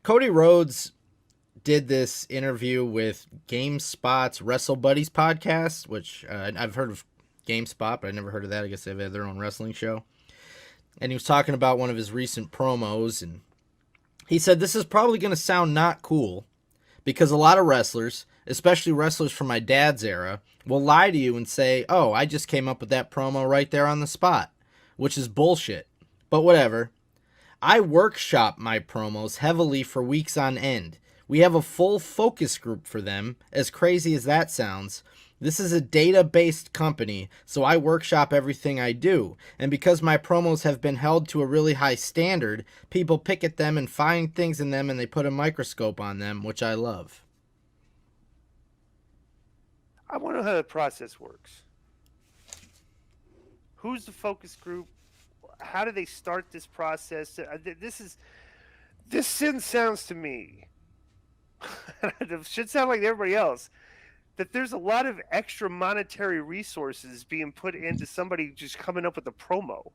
Cody Rhodes did this interview with GameSpot's Wrestle Buddies podcast, which I've heard of GameSpot, but I never heard of that. I guess they have their own wrestling show. And he was talking about one of his recent promos, and he said this is probably going to sound not cool because a lot of wrestlers, especially wrestlers from my dad's era, will lie to you and say, oh, I just came up with that promo right there on the spot, which is bullshit. But whatever. I workshop my promos heavily for weeks on end. We have a full focus group for them, as crazy as that sounds. This is a data-based company, so I workshop everything I do. And because my promos have been held to a really high standard, people pick at them and find things in them and they put a microscope on them, which I love. I wonder how the process works. Who's the focus group? How do they start this process? This sounds to me, it should sound like everybody else, that there's a lot of extra monetary resources being put into somebody just coming up with a promo.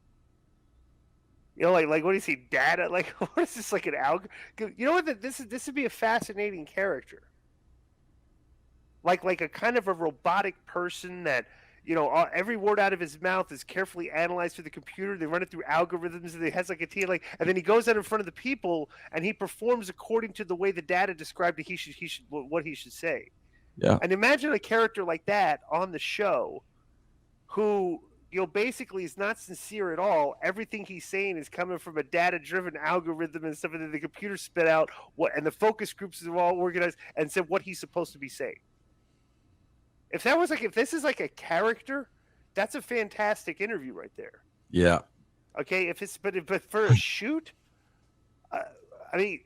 You know, like what do you say, data? Like, what is this, like an algorithm? You know what? This would be a fascinating character. Like a kind of a robotic person that, you know, every word out of his mouth is carefully analyzed through the computer. They run it through algorithms, and it has like a T, like, and then he goes out in front of the people and he performs according to the way the data described that he should what he should say. Yeah. And imagine a character like that on the show, who, you know, basically is not sincere at all. Everything he's saying is coming from a data-driven algorithm and stuff that the computer spit out. And the focus groups are all organized and said what he's supposed to be saying. If this is like a character, that's a fantastic interview right there. Yeah. Okay. But for a shoot, I mean,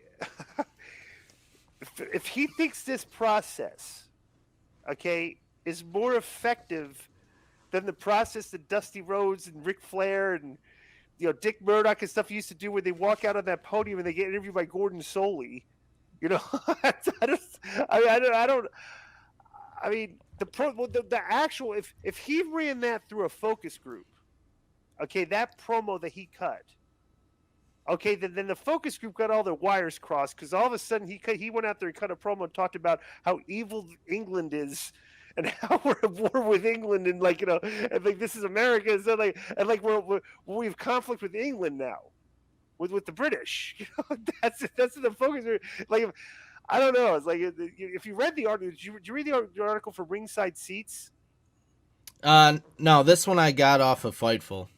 if he thinks this process, okay, is more effective than the process that Dusty Rhodes and Ric Flair and, you know, Dick Murdoch and stuff used to do, where they walk out on that podium and they get interviewed by Gordon Soley, you know, I mean, the actual, if he ran that through a focus group, okay, that promo that he cut, okay, then the focus group got all their wires crossed, because all of a sudden he went out there and cut a promo and talked about how evil England is and how we're at war with England, and, like, you know, and like this is America, and so like we have conflict with England now, with the British. You know, that's the focus. Like, I don't know. It's like, if you read the article, did you read the article for Ringside Seats? No, this one I got off of Fightful.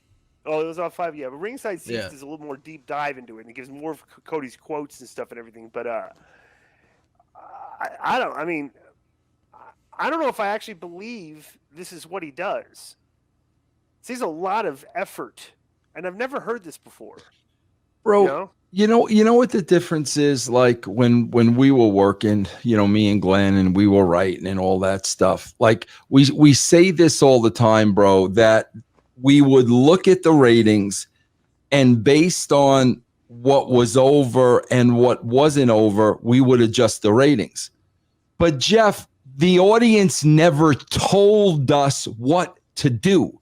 Oh, it was on 5. Yeah, but Ringside Seats is a little more deep dive into it, and it gives more of Cody's quotes and stuff and everything. But I don't know if I actually believe this is what he does. It's a lot of effort, and I've never heard this before. Bro, you know what the difference is? Like when we were working, you know, me and Glenn, and we were writing and all that stuff. Like we say this all the time, bro, that we would look at the ratings, and based on what was over and what wasn't over, we would adjust the ratings. But Jeff, the audience never told us what to do.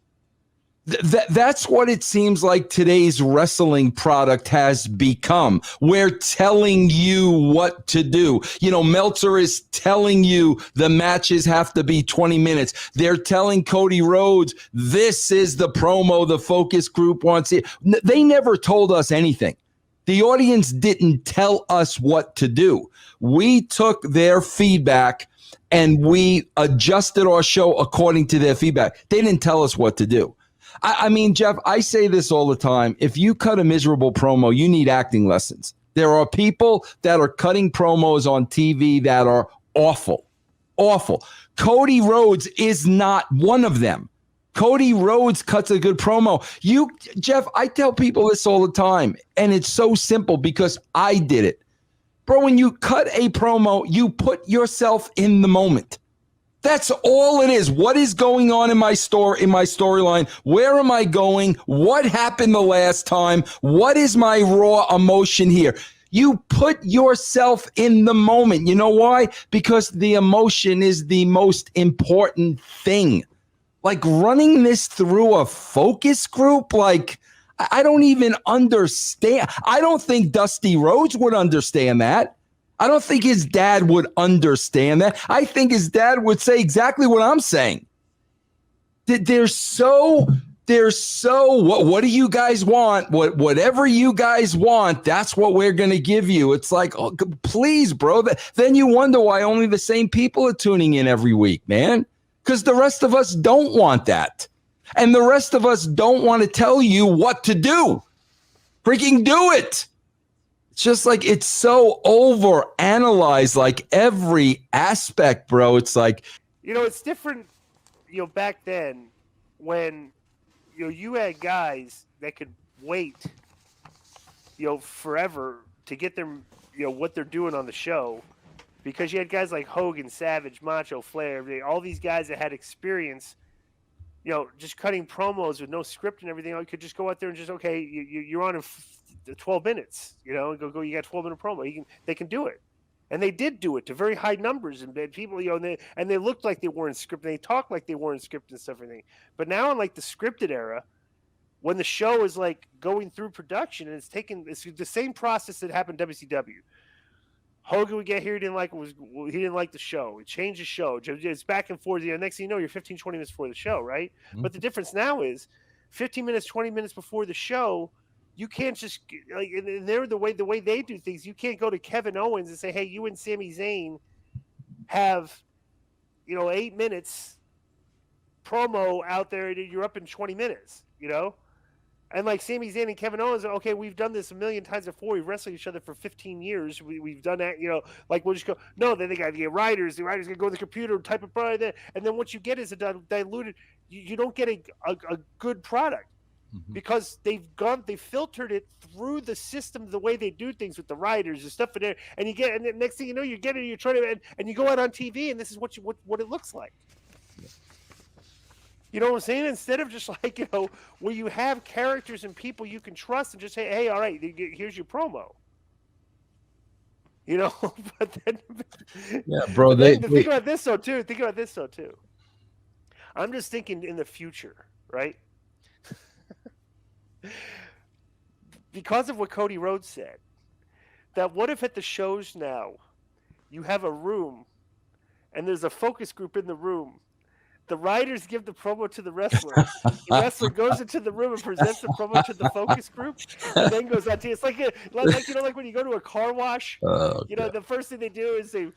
That's what it seems like today's wrestling product has become. We're telling you what to do. You know, Meltzer is telling you the matches have to be 20 minutes. They're telling Cody Rhodes, this is the promo the focus group wants. They never told us anything. The audience didn't tell us what to do. We took their feedback and we adjusted our show according to their feedback. They didn't tell us what to do. I mean, Jeff, I say this all the time. If you cut a miserable promo, you need acting lessons. There are people that are cutting promos on TV that are awful, awful. Cody Rhodes is not one of them. Cody Rhodes cuts a good promo. Jeff, I tell people this all the time, and it's so simple because I did it. Bro, when you cut a promo, you put yourself in the moment. That's all it is. What is going on in my storyline? Where am I going? What happened the last time? What is my raw emotion here? You put yourself in the moment. You know why? Because the emotion is the most important thing. Like running this through a focus group, like, I don't even understand. I don't think Dusty Rhodes would understand that. I don't think his dad would understand that. I think his dad would say exactly what I'm saying. They're so what do you guys want? Whatever you guys want, that's what we're going to give you. It's like, oh, please, bro. Then you wonder why only the same people are tuning in every week, man. Because the rest of us don't want that. And the rest of us don't want to tell you what to do. Freaking do it. It's just like, it's so over-analyzed, like every aspect, bro. It's like, it's different, back then when, you had guys that could wait, forever to get them, what they're doing on the show, because you had guys like Hogan, Savage, Macho, Flair, all these guys that had experience, just cutting promos with no script and everything. You could just go out there and just, okay, you're on in 12 minutes, go, you got 12-minute promo. They can do it. And they did do it to very high numbers, and people, and they looked like they weren't scripted. They talked like they weren't scripted and stuff, everything. But now in like the scripted era, when the show is like going through production and it's the same process that happened in WCW. Hogan would get here, he didn't like the show. He changed the show. It's back and forth. Next thing you know, you're 15, 20 minutes before the show, right? Mm-hmm. But the difference now is 15 minutes, 20 minutes before the show, you can't just like, and they're the way they do things. You can't go to Kevin Owens and say, "Hey, you and Sami Zayn have, 8 minutes promo out there. You're up in 20 minutes." And like Sami Zayn and Kevin Owens, okay, we've done this a million times before. We've wrestled each other for 15 years. We've done that, like we'll just go. No, then they got to get writers. The writers gonna go to the computer, type of product, and then what you get is a diluted. You don't get a good product. Mm-hmm. Because they've filtered it through the system, the way they do things with the writers and stuff in there, and the next thing you know, you're trying to, and you go out on TV, and this is what it looks like. You know what I'm saying? Instead of just like, where you have characters and people you can trust, and just say, hey, all right, here's your promo. But then, yeah, bro. Think about this though too. I'm just thinking in the future, right? Because of what Cody Rhodes said, that what if at the shows now you have a room and there's a focus group in the room, the writers give the promo to the wrestler, the wrestler goes into the room and presents the promo to the focus group, and then goes out to, it's like like when you go to a car wash, the first thing they do is they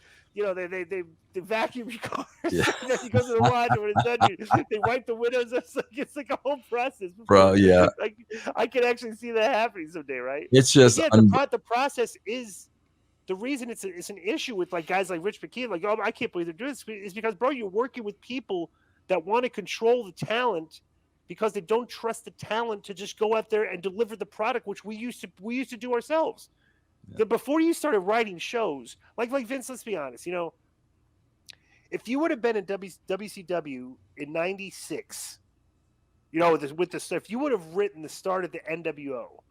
vacuum your cars. Yeah. You go to the wash, and when it's done, they wipe the windows. It's like a whole process. Bro, yeah. Like, I can actually see that happening someday, right? It's just the process is the reason it's an issue with like guys like Rich McKeon. Like, oh, I can't believe they're doing this. Is because, bro, you're working with people that want to control the talent because they don't trust the talent to just go out there and deliver the product, which we used to do ourselves. Yeah. Before you started writing shows, like Vince, let's be honest, if you would have been in WCW in '96, with this, if you would have written the start of the NWO,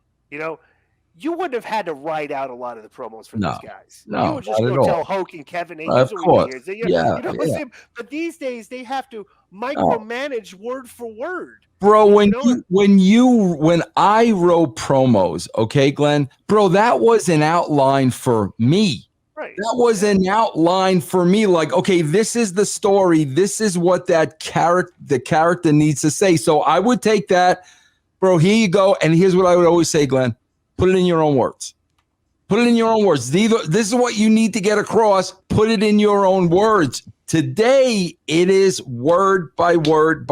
you wouldn't have had to write out a lot of the promos for these guys. No, you would just go tell Hulk and Kevin. Of course. Yeah. But these days they have to micromanage word for word. Bro, when I wrote promos, okay, Glenn, bro, that was an outline for me. Right. That was an outline for me. Like, okay, this is the story. This is what the character needs to say. So I would take that, bro, here you go. And here's what I would always say, Glenn. Put it in your own words. Put it in your own words. This is what you need to get across. Put it in your own words. Today, it is word by word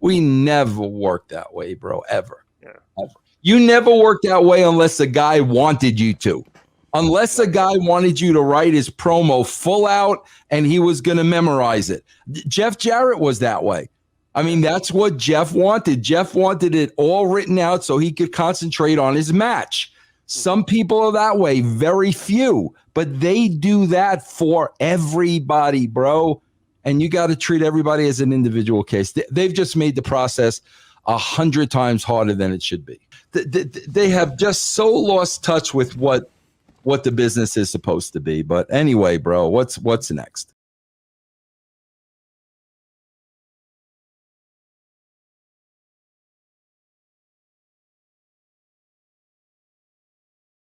we never worked that way, bro, ever. Yeah. Ever. You never worked that way unless a guy wanted you to. Unless a guy wanted you to write his promo full out and he was going to memorize it. Jeff Jarrett was that way. I mean, that's what Jeff wanted. Jeff wanted it all written out so he could concentrate on his match. Some people are that way, very few, but they do that for everybody, bro. And you got to treat everybody as an individual case. They've just made the process 100 times harder than it should be. They have just so lost touch with what the business is supposed to be. But anyway, bro, what's next?